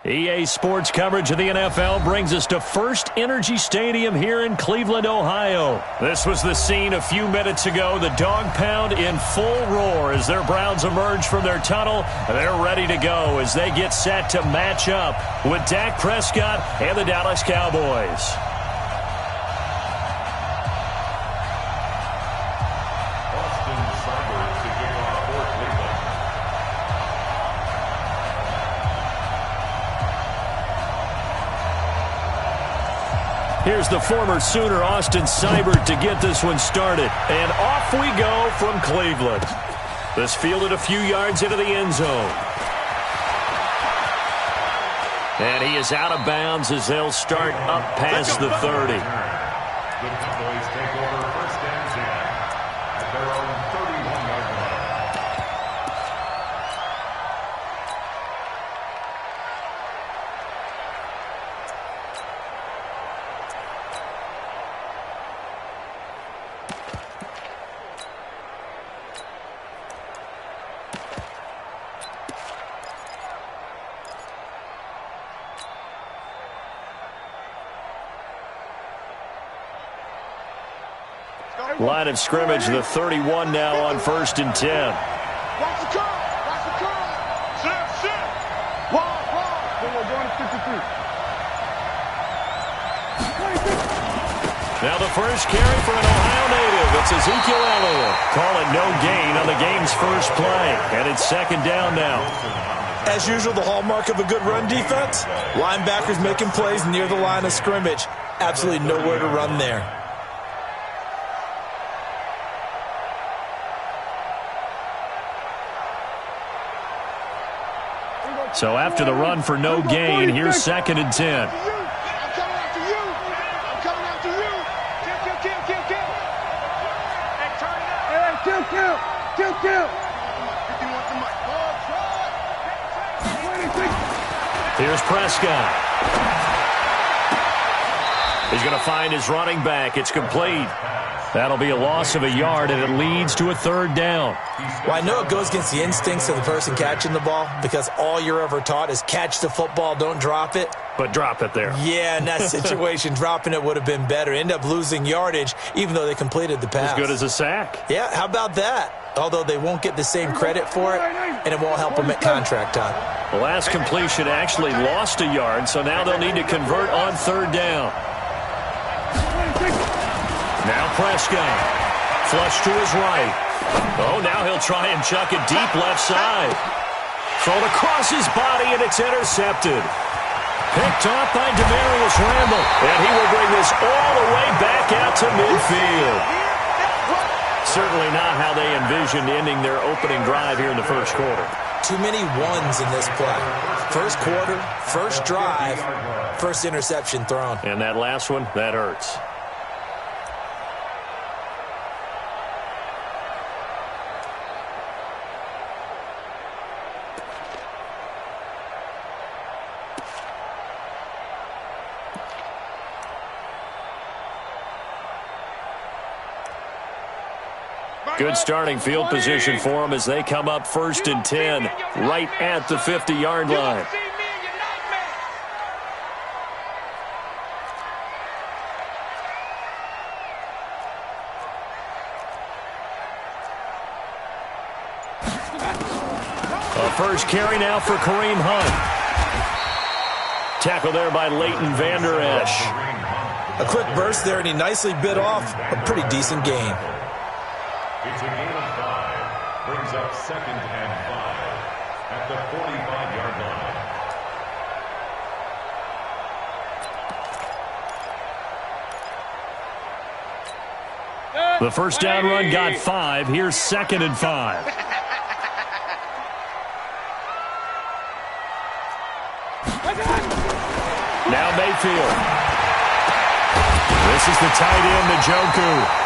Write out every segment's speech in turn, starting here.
EA Sports coverage of the NFL brings us to First Energy Stadium here in Cleveland, Ohio. This was the scene a few minutes ago. The dog pound in full roar as their Browns emerge from their tunnel. They're ready to go as they get set to match up with Dak Prescott and the Dallas Cowboys. Here's the former Sooner, Austin Seibert, to get this one started. And off we go from Cleveland. This fielded a few yards into the end zone. And he is out of bounds as they'll start up past the 30. The Cowboys take over first and 10 at their own 31-yard line. Line of scrimmage, the 31 now on first and 10. Watch the curve. Watch the curve. Sit. Ball. Going to 53. Now the first carry for an Ohio native. It's Ezekiel Elliott. Call it no gain on the game's first play. And it's second down now. As usual, the hallmark of a good run defense, linebackers making plays near the line of scrimmage. Absolutely nowhere to run there. So after the run for no gain, here's second and 10. I'm coming after you. Kill. Hey, turn it up. Hey, kill. If you want the mic. Here's Prescott. He's going to find his running back. It's complete. That'll be a loss of a yard, and it leads to a third down. Well, I know it goes against the instincts of the person catching the ball because all you're ever taught is catch the football, don't drop it. But drop it there. Yeah, in that situation, dropping it would have been better. End up losing yardage, even though they completed the pass. As good as a sack. Yeah, how about that? Although they won't get the same credit for it, and it won't help them at contract time. The last completion actually lost a yard, so now they'll need to convert on third down. Now Prescott. Flush to his right. Oh, now he'll try and chuck it deep left side. Thrown across his body, and it's intercepted. Picked off by Demarius Randall. And he will bring this all the way back out to midfield. Certainly not how they envisioned ending their opening drive here in the first quarter. Too many ones in this play. First quarter, first drive, first interception thrown. And that last one, that hurts. Good starting field position for them as they come up first and 10, right at the 50-yard line. A first carry now for Kareem Hunt. Tackle there by Leighton Vander Esch. A quick burst there, and he nicely bit off a pretty decent gain. It's a gain of 5. Brings up second and 5 at the 45-yard line. The first down run got 5. Here's second and 5. Now Mayfield. This is the tight end, Njoku.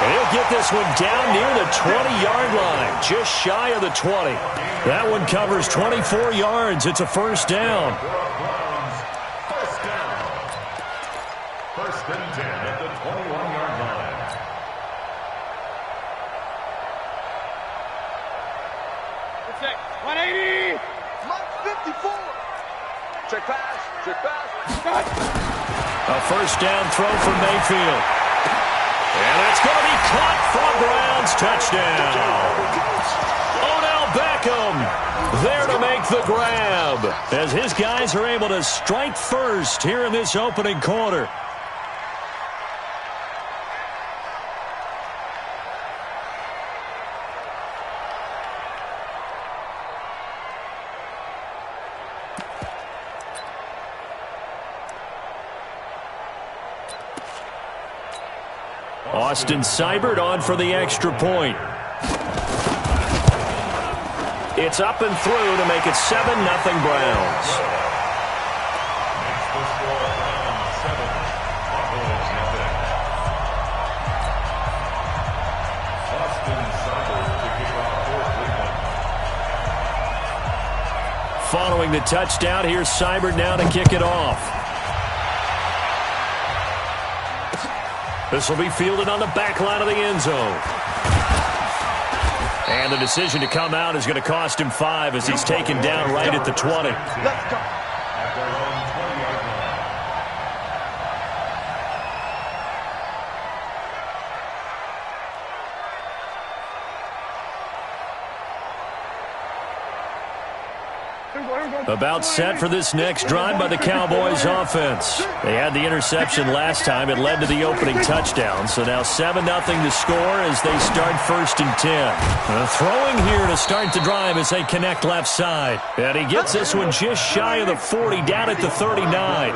And he'll get this one down near the 20-yard line, just shy of the 20. That one covers 24 yards. It's a first down. First and 10 at the 21-yard line. What's that? 180. 54. Check pass. Check pass. A first down throw from Mayfield. And that's going to be caught for a Browns touchdown. Odell Beckham there to make the grab as his guys are able to strike first here in this opening quarter. Austin Seibert on for the extra point. It's up and through to make it 7-0 Browns. Following the touchdown, here's Seibert now to kick it off. This will be fielded on the back line of the end zone. And the decision to come out is going to cost him 5 as he's taken down right at the 20. Let's go. About set for this next drive by the Cowboys offense. They had the interception last time. It led to the opening touchdown. So now 7-0 to score as they start 1st and 10. Throwing here to start the drive as they connect left side. And he gets this one just shy of the 40, down at the 39.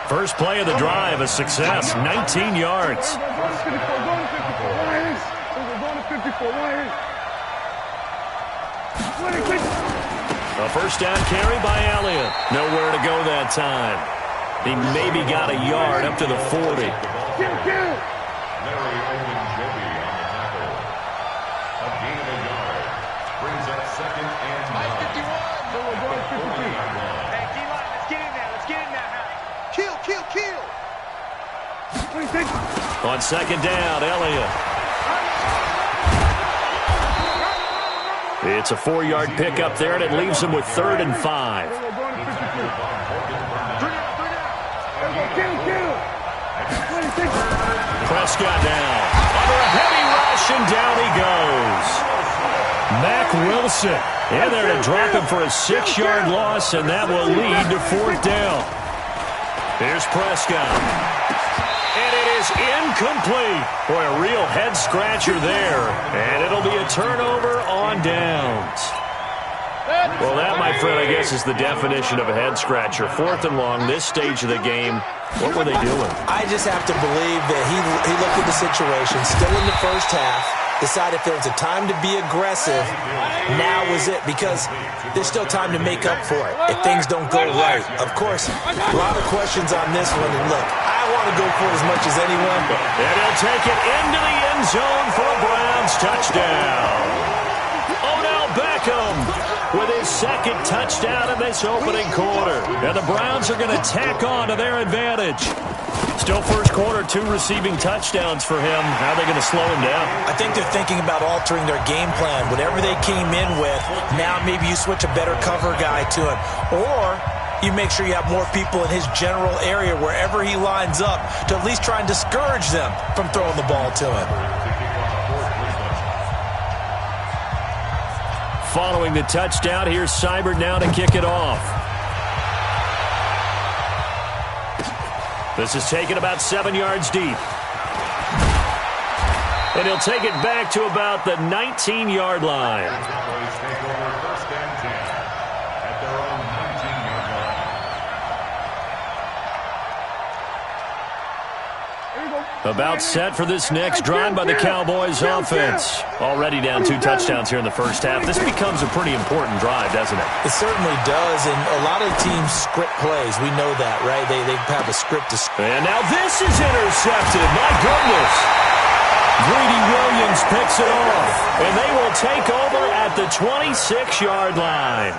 First play of the drive, a success, 19 yards. A first down carry by Elliott. Nowhere to go that time. He maybe got a yard up to the 40. Larry Ogunjobi on the tackle. A gain of a yard. Brings up 2nd and 9. Hey, D-line, let's get in there. Let's get in there now. Kill, kill, kill. On 2nd down, Elliott. It's a 4-yard pickup there, and it leaves him with 3rd and 5. Prescott now. Under a heavy rush, and down he goes. Mack Wilson in there to drop him for a 6-yard loss, and that will lead to 4th down. Here's Prescott. And it is incomplete. Boy, a real head-scratcher there. And it'll be a turnover on downs. Well, that, my friend, I guess is the definition of a head-scratcher. 4th and long, this stage of the game. What were they doing? I just have to believe that he looked at the situation, still in the first half, decided if there was a time to be aggressive, now was it, because there's still time to make up for it if things don't go right. Of course, a lot of questions on this one, and look, I want to go for it as much as anyone. And he'll take it into the end zone for a Browns touchdown. Odell Beckham with his 2nd touchdown in this opening quarter. And the Browns are going to tack on to their advantage. Still first quarter, 2 receiving touchdowns for him. How are they going to slow him down? I think they're thinking about altering their game plan. Whatever they came in with, now maybe you switch a better cover guy to him. Or you make sure you have more people in his general area wherever he lines up to at least try and discourage them from throwing the ball to him. Following the touchdown, here's Seibert now to kick it off. This is taken about 7 yards deep. And he'll take it back to about the 19-yard line. Cowboys take over 1st and 10 at their own 19-yard line. About set for this next drive by the Cowboys offense. Already down 2 touchdowns here in the first half. This becomes a pretty important drive, doesn't it? It certainly does, and a lot of teams script plays. We know that, right? They have a script to script. And now this is intercepted. My goodness. Greedy Williams picks it off, and they will take over at the 26-yard line.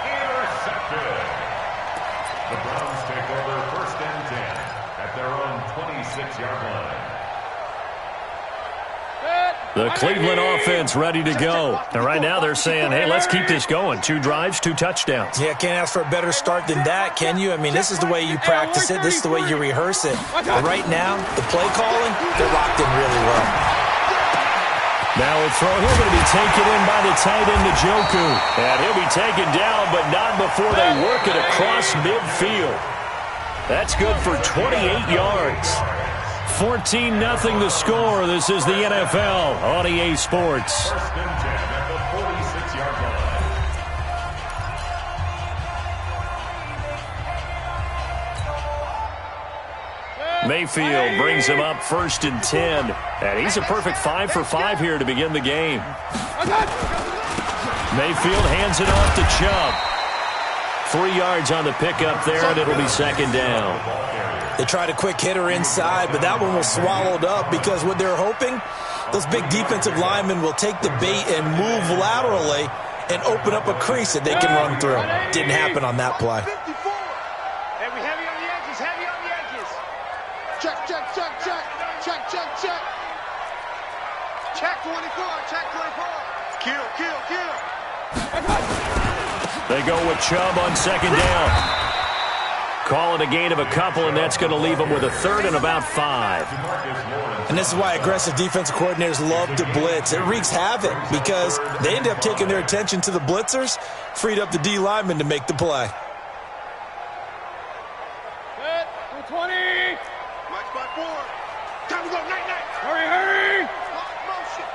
Intercepted. The Browns take over 1st and 10 at their own 26-yard line. The Cleveland offense ready to go. And right now they're saying, hey, let's keep this going. 2 drives, 2 touchdowns. Yeah, can't ask for a better start than that, can you? I mean, this is the way you practice it. This is the way you rehearse it. But right now, the play calling, they're locked in really well. Now a throw here going to be taken in by the tight end, Njoku. And he'll be taken down, but not before they work it across midfield. That's good for 28 yards. 14-0 the score. This is the NFL on EA Sports. First and 10 at the 46-yard line. Mayfield brings him up 1st and 10. And he's a perfect 5 for 5 here to begin the game. Mayfield hands it off to Chubb. 3 yards on the pickup there, and it'll be 2nd down. They tried a quick hitter inside, but that one was swallowed up because what they're hoping, those big defensive linemen will take the bait and move laterally and open up a crease that they can run through. Didn't happen on that play. Hey, we heavy on the edges, heavy on the edges. Check, check, check, check, check, check, check. Check 24, check 24. Kill, kill, kill. They go with Chubb on 2nd down. Call it a gain of a couple, and that's going to leave them with a 3rd and about 5. And this is why aggressive defensive coordinators love to blitz. It wreaks havoc because they end up taking their attention to the blitzers, freed up the D lineman to make the play. Set, 220. Match by 4. Time to go, night, night. Hurry, hurry. Lock motion.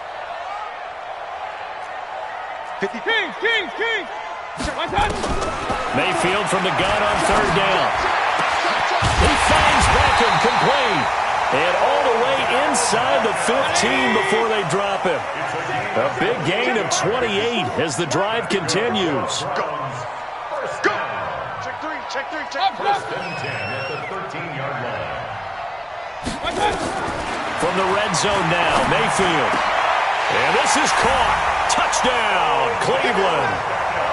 50. King. Mayfield from the gun on 3rd down. He finds Beckham complete. And all the way inside the 15 before they drop him. A big gain of 28 as the drive continues. Go. Check 3, check 3, check 3. First and 10 at the 13-yard line. From the red zone now, Mayfield. And this is caught. Touchdown, Cleveland.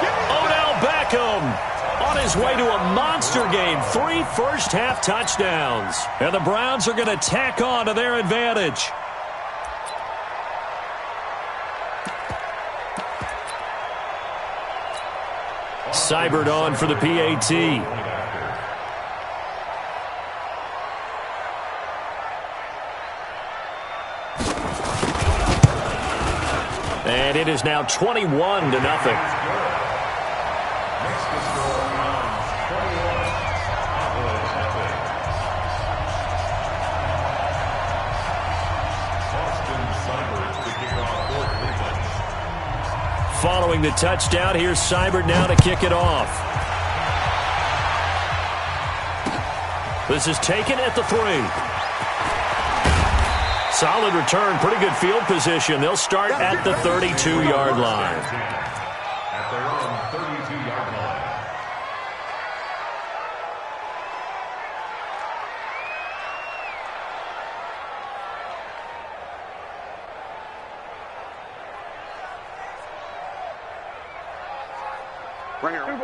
Odell Beckham on his way to a monster game. 3 first-half touchdowns. And the Browns are going to tack on to their advantage. Seibert on for the PAT. And it is now 21-0. Following the touchdown, here's Seibert now to kick it off. This is taken at the 3. Solid return, pretty good field position. They'll start at the 32-yard line. At their own 32-yard line.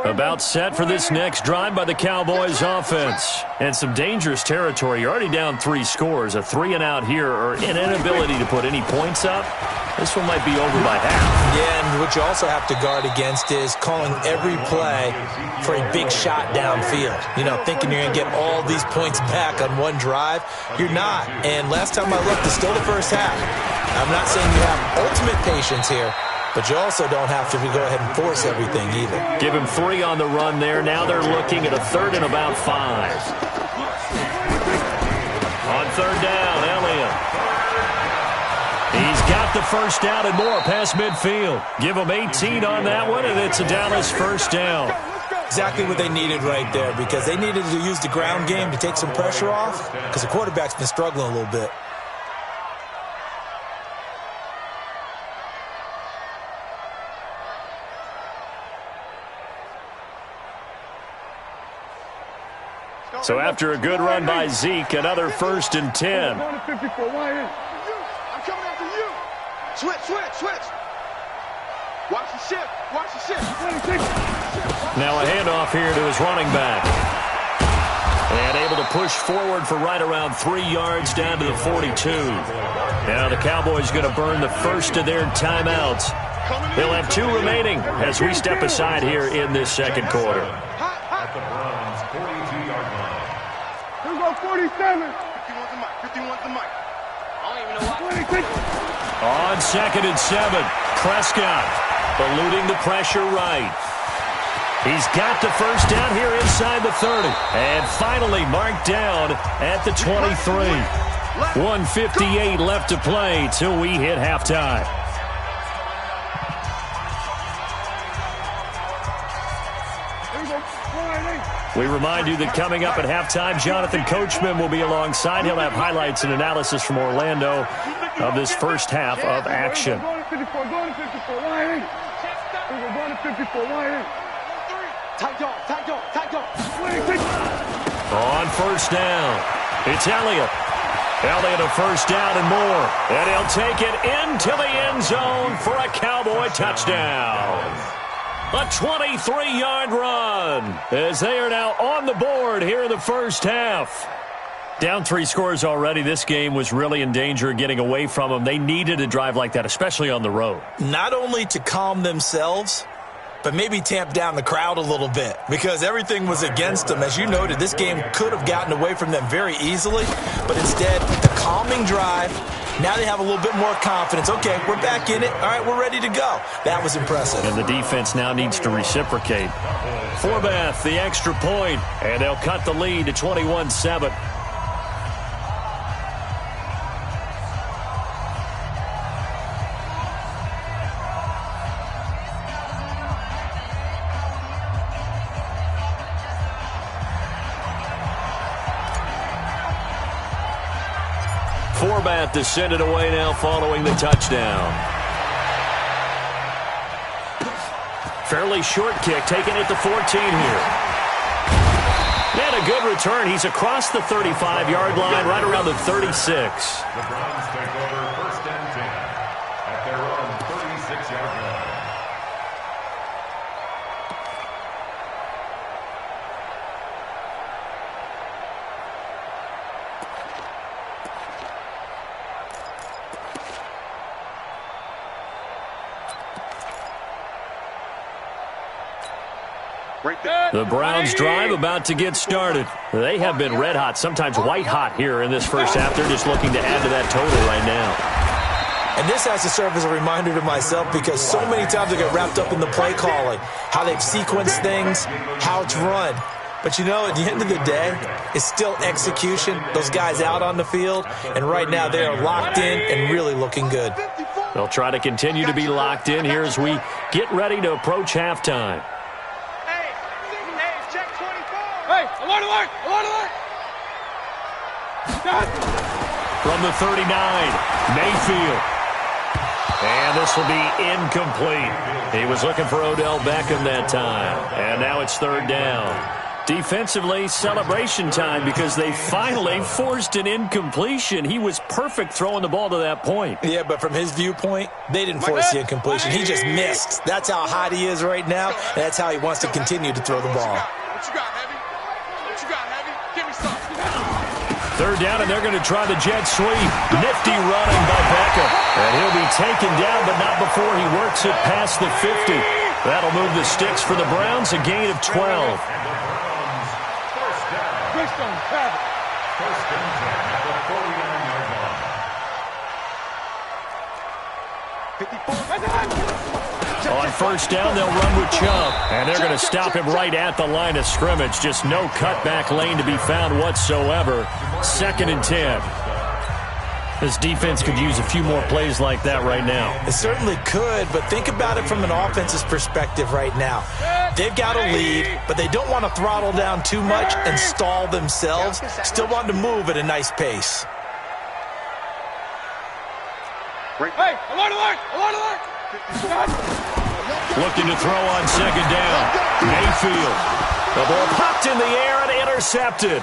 About set for this next drive by the Cowboys offense. And some dangerous territory. You're already down 3 scores. A 3-and-out here or an inability to put any points up. This one might be over by half. Yeah, and what you also have to guard against is calling every play for a big shot downfield. You know, thinking you're going to get all these points back on one drive. You're not. And last time I looked, it's still the first half. I'm not saying you have ultimate patience here, but you also don't have to go ahead and force everything either. Give him 3 on the run there. Now they're looking at a 3rd and about 5. On 3rd down, Elliott. He's got the first down and more past midfield. Give him 18 on that one, and it's a Dallas first down. Exactly what they needed right there, because they needed to use the ground game to take some pressure off, because the quarterback's been struggling a little bit. So after a good run by Zeke, another 1st and 10. I'm coming after you. Switch. Watch the shift. Now a handoff here to his running back. And able to push forward for right around 3 yards down to the 42. Now the Cowboys going to burn the first of their timeouts. They'll have 2 remaining as we step aside here in this second quarter. At the Browns' 42-yard line. Here we go, 47. 51's the mic. 51's the mic. I don't even know why. On 2nd and 7, Prescott eluding the pressure right. He's got the first down here inside the 30. And finally marked down at the 23. 1:58 left to play till we hit halftime. We remind you that coming up at halftime, Jonathan Coachman will be alongside. He'll have highlights and analysis from Orlando of this first half of action. Going to 54, going to 54, line in. Going to 54, line in. Tight dog, tight dog, tight dog. On first down, it's Elliott. Elliott a first down and more. And he'll take it into the end zone for a Cowboy touchdown. A 23-yard run as they are now on the board here in the first half. Down 3 scores already. This game was really in danger of getting away from them. They needed a drive like that, especially on the road. Not only to calm themselves, but maybe tamp down the crowd a little bit because everything was against them. As you noted, this game could have gotten away from them very easily, but instead, the calming drive, now they have a little bit more confidence. Okay, we're back in it. All right, we're ready to go. That was impressive. And the defense now needs to reciprocate. Forbath, the extra point, and they'll cut the lead to 21-7. Forbath to send it away now following the touchdown. Fairly short kick, taken at the 14 here. And a good return. He's across the 35-yard line, right around the 36. The Browns take over 1st and 10 at their own 36-yard line. The Browns drive about to get started. They have been red hot, sometimes white hot here in this first half. They're just looking to add to that total right now. And this has to serve as a reminder to myself because so many times I get wrapped up in the play calling, how they've sequenced things, how it's run. But, you know, at the end of the day, it's still execution. Those guys out on the field, and right now they are locked in and really looking good. They'll try to continue to be locked in here as we get ready to approach halftime. Hey, alert, alert, alert, alert! From the 39, Mayfield. And this will be incomplete. He was looking for Odell Beckham that time. And now it's 3rd down. Defensively, celebration time because they finally forced an incompletion. He was perfect throwing the ball to that point. Yeah, but from his viewpoint, they didn't force the incompletion. He just missed. That's how hot he is right now, and that's how he wants to continue to throw the ball. What you got, Heavy? What you got, Heavy? Give me some. 3rd down, and they're going to try the jet sweep. Nifty running by Beckham. And he'll be taken down, but not before he works it past the 50. That'll move the sticks for the Browns, a gain of 12. First and 10 at the 49-yard line. On 1st down, they'll run with Chubb. And they're going to stop him right at the line of scrimmage. Just no cutback lane to be found whatsoever. 2nd and 10. This defense could use a few more plays like that right now. It certainly could, but think about it from an offense's perspective right now. They've got a lead, but they don't want to throttle down too much and stall themselves. Still want to move at a nice pace. Hey, alert, alert, alert, alert! Looking to throw on 2nd down. Mayfield. The ball popped in the air and intercepted.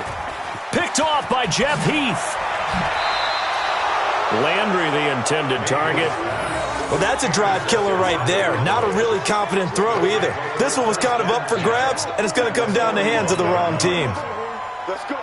Picked off by Jeff Heath. Landry, the intended target. Well, that's a drive killer right there. Not a really confident throw either. This one was kind of up for grabs, and it's going to come down the hands of the wrong team. Let's go.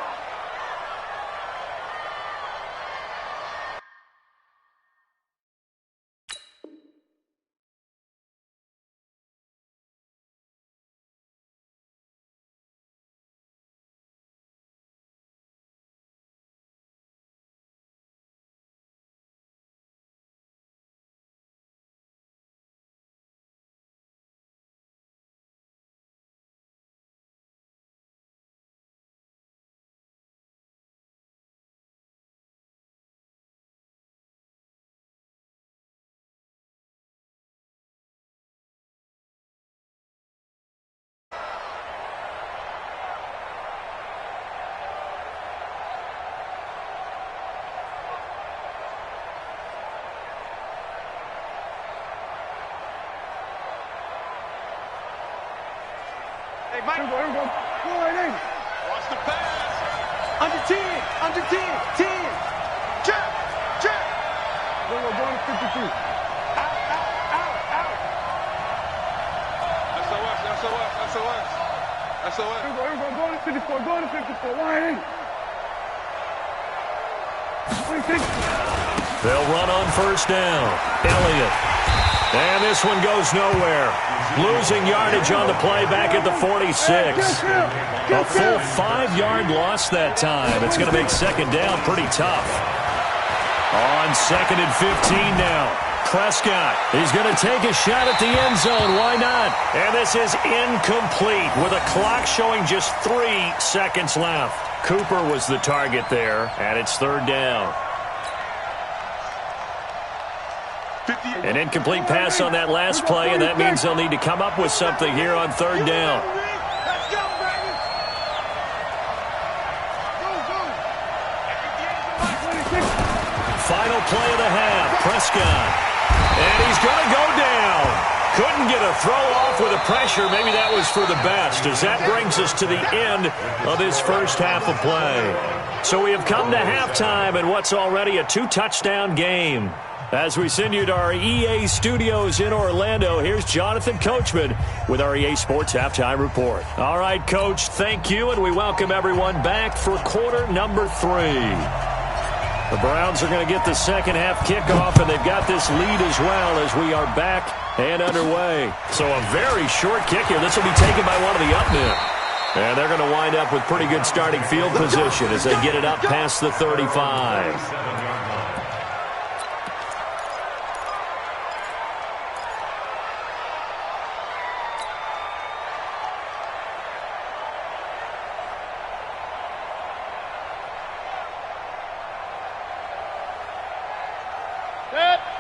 Hey, Mike. Here we go. Go right in. Watch the pass. Under 10. Under 10. 10. Check. Check. Go to 52. Out. SOS. Here we go. Go to 54. Go to 54. Line in. They'll run on first down. Elliott. And this one goes nowhere. Losing yardage on the play back at the 46. A full 5-yard loss that time. It's going to make second down pretty tough. On second and 15 now. Prescott, he's going to take a shot at the end zone. Why not? And this is incomplete with a clock showing just 3 seconds left. Cooper was the target there, and it's third down. An incomplete pass on that last play, and that means they'll need to come up with something here on third down. Let's go, baby. Go. Final play of the half, Prescott. And he's going to go down. Couldn't get a throw off with the pressure. Maybe that was for the best, as that brings us to the end of this first half of play. So we have come to halftime in what's already a 2-touchdown game. As we send you to our EA studios in Orlando, here's Jonathan Coachman with our EA Sports Halftime Report. All right, Coach, thank you, and we welcome everyone back for quarter number 3. The Browns are going to get the second half kickoff, and they've got this lead as well as we are back and underway. So a very short kick here. This will be taken by one of the up men. And they're going to wind up with pretty good starting field position as they get it up past the 35.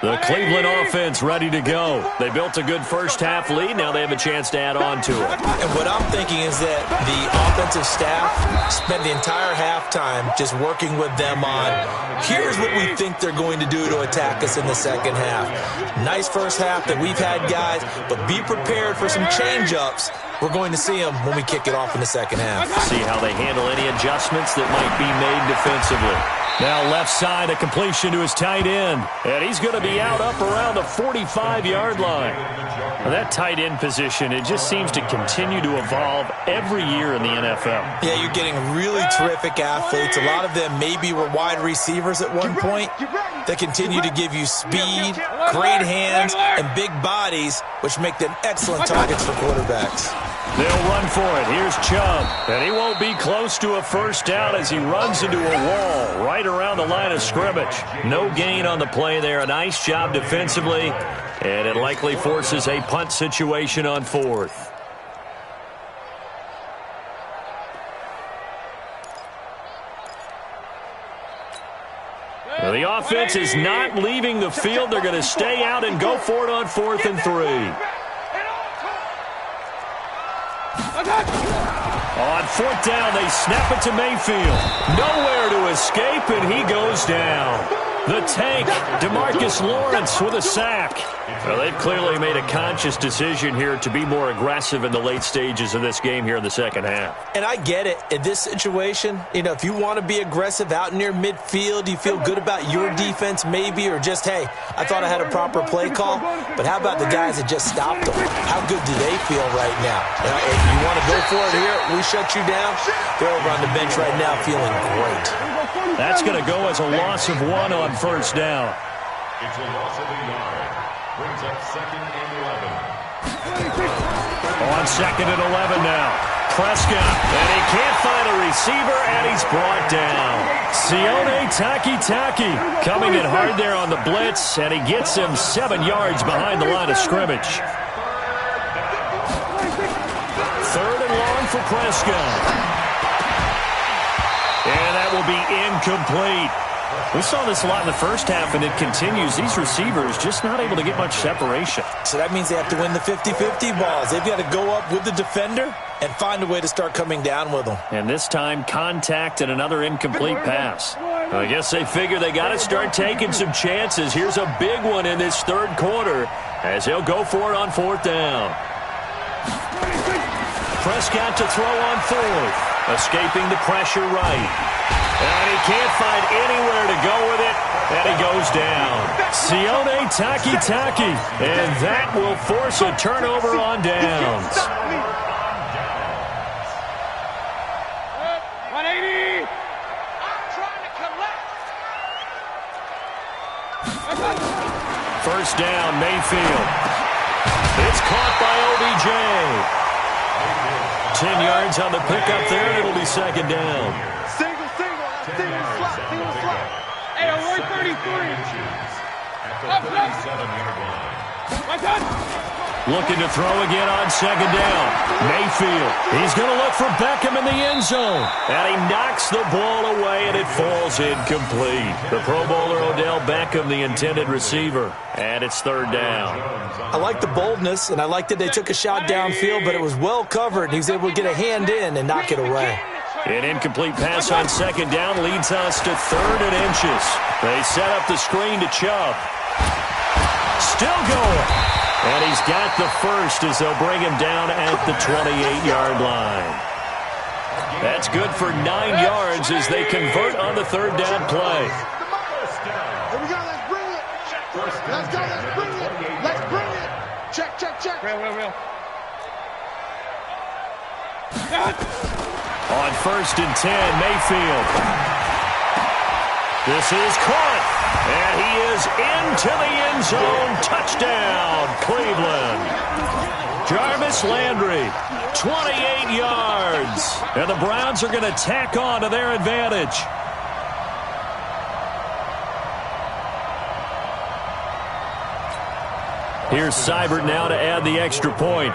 The Cleveland offense ready to go. They built a good first-half lead. Now they have a chance to add on to it. And what I'm thinking is that the offensive staff spent the entire halftime just working with them on, here's what we think they're going to do to attack us in the second half. Nice first half that we've had, guys, but be prepared for some change-ups. We're going to see them when we kick it off in the second half. See how they handle any adjustments that might be made defensively. Now left side, a completion to his tight end. And he's going to be out up around the 45-yard line. Now that tight end position, it just seems to continue to evolve every year in the NFL. Yeah, you're getting really terrific athletes. A lot of them maybe were wide receivers at one point. They continue to give you speed, great hands, and big bodies, which make them excellent targets for quarterbacks. They'll run for it. Here's Chubb. And he won't be close to a first down as he runs into a wall right around the line of scrimmage. No gain on the play there. A nice job defensively. And it likely forces a punt situation on fourth. Now the offense is not leaving the field. They're going to stay out and go for it on 4th and 3. On 4th down, they snap it to Mayfield. Nowhere to escape, and he goes down. The tank, DeMarcus Lawrence with a sack. Well, they've clearly made a conscious decision here to be more aggressive in the late stages of this game here in the second half. And I get it. In this situation, if you want to be aggressive out near midfield, you feel good about your defense maybe, or just, hey, I thought I had a proper play call. But how about the guys that just stopped them? How good do they feel right now? If you want to go for it here, we shut you down. They're over on the bench right now feeling great. That's going to go as a loss of 1 on first down. It's a loss of a yard. Brings up 2nd and 11. On 2nd and 11 now. Prescott, and he can't find a receiver, and he's brought down. Sione Takitaki coming in hard there on the blitz, and he gets him 7 yards behind the line of scrimmage. 3rd and long for Prescott. And that will be incomplete. We saw this a lot in the first half, and it continues. These receivers just not able to get much separation. So that means they have to win the 50-50 balls. They've got to go up with the defender and find a way to start coming down with them. And this time, contact and another incomplete pass. I guess they figure they got to start taking some chances. Here's a big one in this 3rd quarter as he'll go for it on 4th down. Prescott to throw on 4th. Escaping the pressure right. And he can't find anywhere to go with it. And he goes down. Sione Takitaki. And that will force a turnover on downs. 180. I'm trying to collect. 1st down, Mayfield. It's caught by OBJ. 10 yards on the pickup there, and it'll be 2nd down. Single slot. Hey, I'm 133. Looking to throw again on 2nd down. Mayfield, he's going to look for Beckham in the end zone. And he knocks the ball away, and it falls incomplete. The Pro Bowler Odell Beckham, the intended receiver. And it's 3rd down. I like the boldness, and I like that they took a shot downfield, but it was well covered. He was able to get a hand in and knock it away. An incomplete pass on 2nd down leads us to 3rd and inches. They set up the screen to Chubb. Still going. And he's got the first as they'll bring him down at the 28-yard line. That's good for 9 yards as they convert on the 3rd down play. Here we go, let's bring it. Let's go, let's bring it. Let's bring it. Check. Real. On 1st and 10, Mayfield. This is caught. And he is into the end zone. Touchdown, Cleveland. Jarvis Landry, 28 yards. And the Browns are going to tack on to their advantage. Here's Seibert now to add the extra point.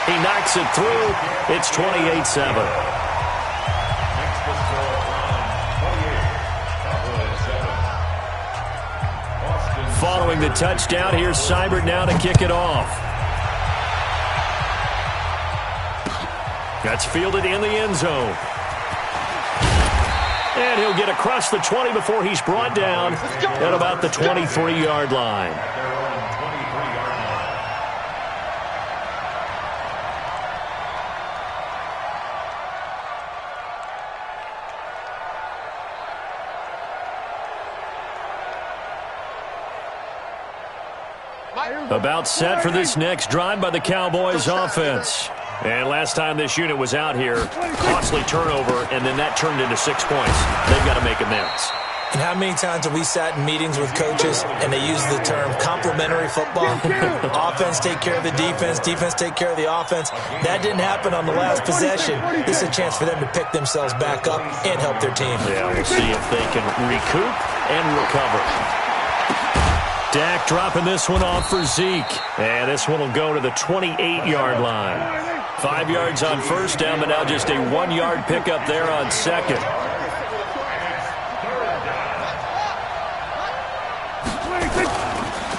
He knocks it through. It's 28-7. Following the touchdown, here's Seibert now to kick it off. That's fielded in the end zone. And he'll get across the 20 before he's brought down at about the 23-yard line. About set for this next drive by the Cowboys offense. And last time this unit was out here, costly turnover, and then that turned into 6 points. They've got to make amends. And how many times have we sat in meetings with coaches and they use the term complementary football? Offense take care of the defense, defense take care of the offense. That didn't happen on the last possession. This is a chance for them to pick themselves back up and help their team. Yeah, we'll see if they can recoup and recover. Dak dropping this one off for Zeke. And this one will go to the 28-yard line. 5 yards on first down, but now just a 1-yard pickup there on second.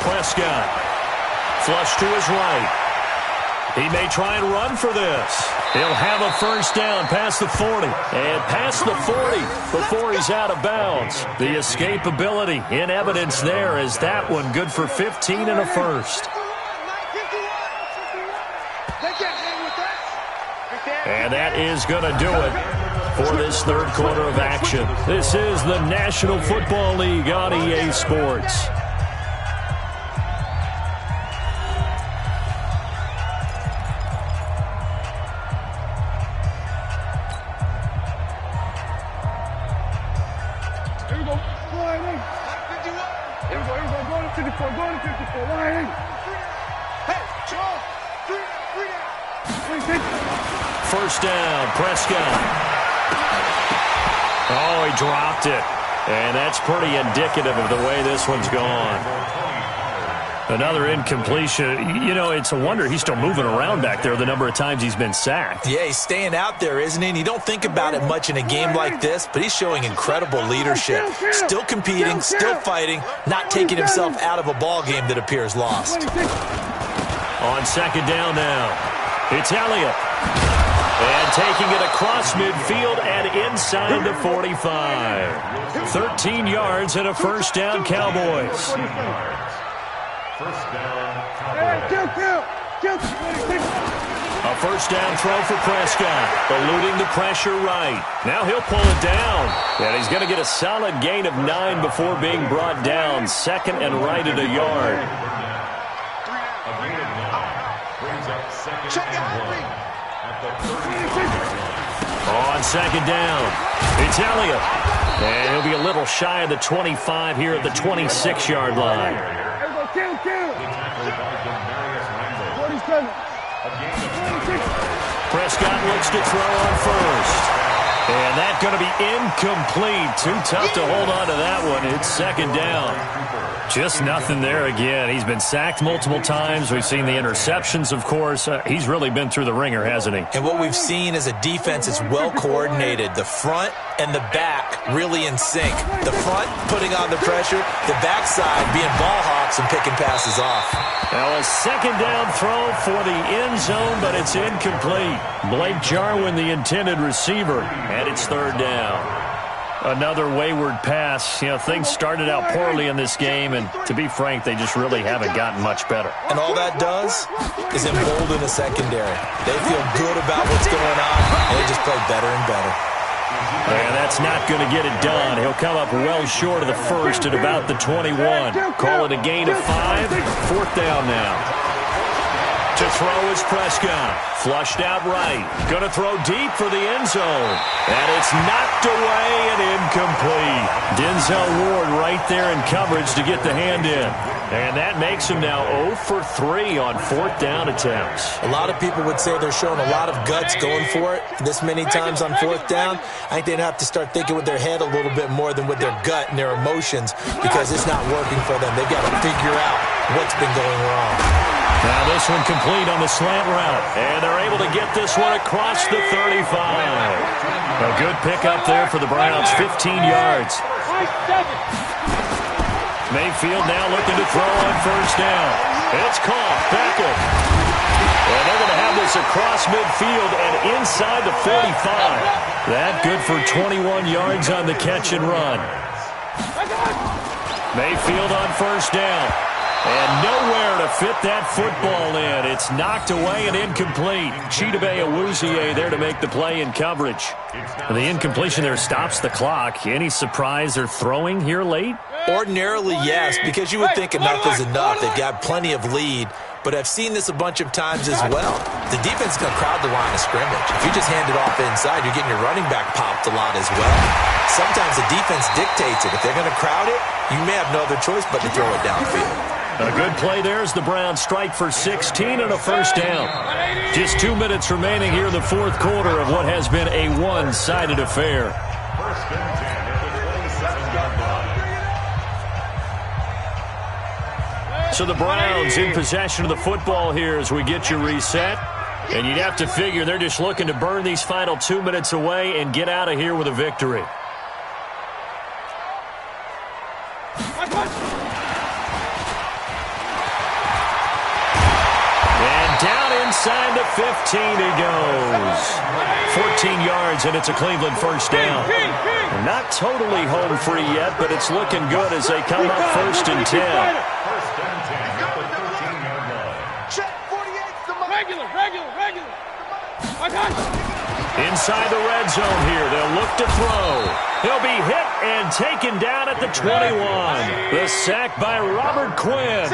Prescott. Flush to his right. He may try and run for this. He'll have a first down past the 40. And past the 40 before he's out of bounds. The escapability in evidence there is that one good for 15 and a first. And that is going to do it for this third quarter of action. This is the National Football League on EA Sports. First down, Prescott. Oh, he dropped it. And that's pretty indicative of the way this one's gone. Another incompletion. You know, it's a wonder he's still moving around back there the number of times he's been sacked. Yeah, he's staying out there, isn't he? And you don't think about it much in a game like this, but he's showing incredible leadership. Still competing, still fighting, not taking himself out of a ball game that appears lost. On second down now, it's Elliott. And taking it across midfield and inside the 45. 13 yards and a first down, Cowboys. First down, Cowboys. A first down throw for Prescott, eluding the pressure right. Now he'll pull it down, and he's going to get a solid gain of 9 before being brought down. Second and right at a yard. A gain of 9 brings up second and 1 at the 30. On second down, it's Elliott. And he'll be a little shy of the 25 here at the 26-yard line. Prescott looks to throw on first. And that's going to be incomplete. Too tough to hold on to that one. It's second down. Just nothing there again. He's been sacked multiple times. We've seen the interceptions, of course. He's really been through the ringer, hasn't he? And what we've seen is a defense that's well coordinated. The front and the back really in sync. The front putting on the pressure. The backside being ball hawks and picking passes off. Now a second down throw for the end zone, but it's incomplete. Blake Jarwin, the intended receiver, and it's third down. Another wayward pass. You know, things started out poorly in this game, and to be frank, they just really haven't gotten much better. And all that does is embolden the secondary. They feel good about what's going on, and they just play better and better. And that's not going to get it done. He'll come up well short of the first at about the 21. Call it a gain of 5. Fourth down now. To throw is Prescott. Flushed out right. Going to throw deep for the end zone. And it's knocked away and incomplete. Denzel Ward right there in coverage to get the hand in. And that makes him now 0 for 3 on fourth down attempts. A lot of people would say they're showing a lot of guts going for it this many times on fourth down. I think they'd have to start thinking with their head a little bit more than with their gut and their emotions because it's not working for them. They've got to figure out what's been going wrong. Now this one complete on the slant route. And they're able to get this one across the 35. A good pickup there for the Browns, 15 yards. Mayfield now looking to throw on first down. It's caught. Beckham. And they're going to have this across midfield and inside the 45. That good for 21 yards on the catch and run. Mayfield on first down. And nowhere to fit that football in. It's knocked away and incomplete. Chidobe Awuzie there to make the play in coverage. The incompletion there stops the clock. Any surprise they're throwing here late? Ordinarily, yes, because you would think enough is enough. They've got plenty of lead. But I've seen this a bunch of times as well. The defense is going to crowd the line of scrimmage. If you just hand it off inside, you're getting your running back popped a lot as well. Sometimes the defense dictates it. If they're going to crowd it, you may have no other choice but to throw it downfield. A good play there as the Browns strike for 16 and a first down. Just 2 minutes remaining here in the fourth quarter of what has been a one-sided affair. First and 10 at the 27-yard line. So the Browns in possession of the football here as we get you reset. And you'd have to figure they're just looking to burn these final 2 minutes away and get out of here with a victory. down inside the 15 he goes. 14 yards, and it's a Cleveland first down. They're not totally home free yet, but it's looking good as they come up 1st and 10. First and 10 at the 13-yard line. Check 48's the regular. Inside the red zone here, they'll look to throw. He'll be hit and taken down at the 21. The sack by Robert Quinn.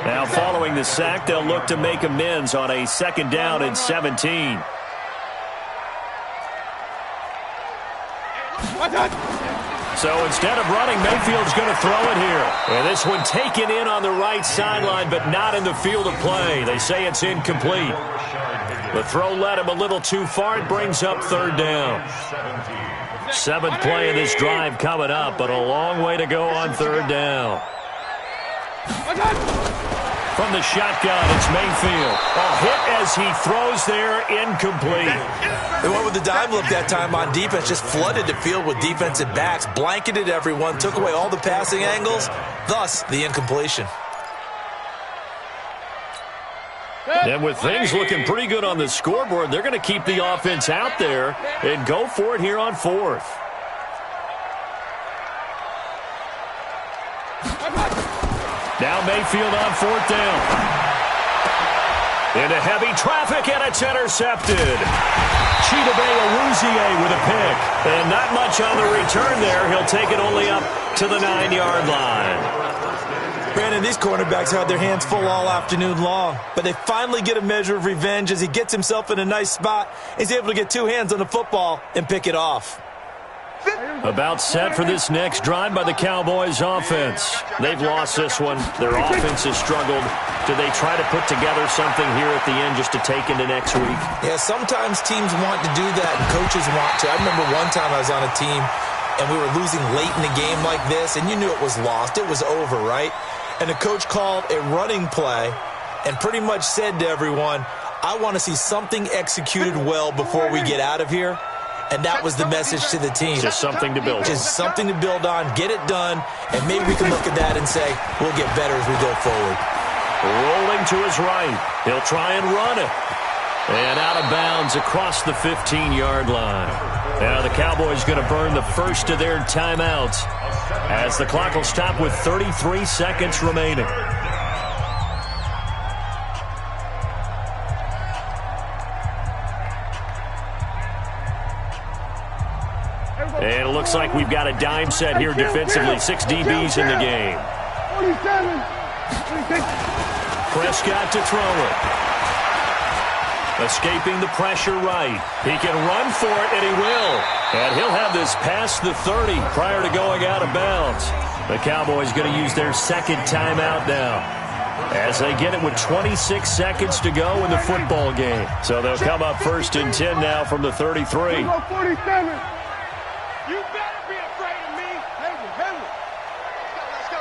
Now following the sack, they'll look to make amends on a 2nd down and 17. So instead of running, Mayfield's going to throw it here. And this one taken in on the right sideline, but not in the field of play. They say it's incomplete. The throw led him a little too far. It brings up 3rd down. 7th play of this drive coming up, but a long way to go on 3rd down. From the shotgun, it's Mayfield. A hit as he throws there, incomplete. They went with the dime look that time on defense, just flooded the field with defensive backs, blanketed everyone, took away all the passing angles, thus the incompletion. And with things looking pretty good on the scoreboard, they're going to keep the offense out there and go for it here on 4th. Now Mayfield on 4th down. Into heavy traffic, and it's intercepted. Chidobe Awuzie with a pick. And not much on the return there. He'll take it only up to the 9-yard line. Brandon, these cornerbacks had their hands full all afternoon long, but they finally get a measure of revenge as he gets himself in a nice spot. He's able to get 2 hands on the football and pick it off. About set for this next drive by the Cowboys offense. They've lost this one. Their offense has struggled. Do they try to put together something here at the end just to take into next week? Yeah, sometimes teams want to do that and coaches want to. I remember one time I was on a team and we were losing late in the game like this, and you knew it was lost. It was over, right? And the coach called a running play and pretty much said to everyone, I want to see something executed well before we get out of here. And that was the message to the team. Just something to build on. Just something to build on, get it done, and maybe we can look at that and say, we'll get better as we go forward. Rolling to his right. He'll try and run it. And out of bounds across the 15-yard line. Now the Cowboys going to burn the first of their timeouts as the clock will stop with 33 seconds remaining. And it looks like we've got a dime set here defensively. 6 DBs in the game. Prescott to throw it. Escaping the pressure right. He can run for it, and he will. And he'll have this past the 30 prior to going out of bounds. The Cowboys going to use their 2nd timeout now as they get it with 26 seconds to go in the football game. So they'll come up 1st and 10 now from the 33. You better be afraid of me. Let's go.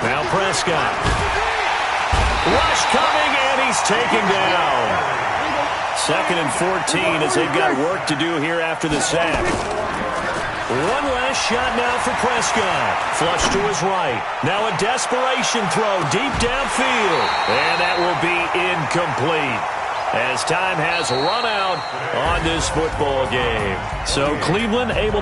Now Prescott. Rush coming, and he's taken down. 2nd and 14 as they've got work to do here after the sack. One last shot now for Prescott. Flush to his right. Now a desperation throw deep downfield. And that will be incomplete, as time has run out on this football game. So Cleveland able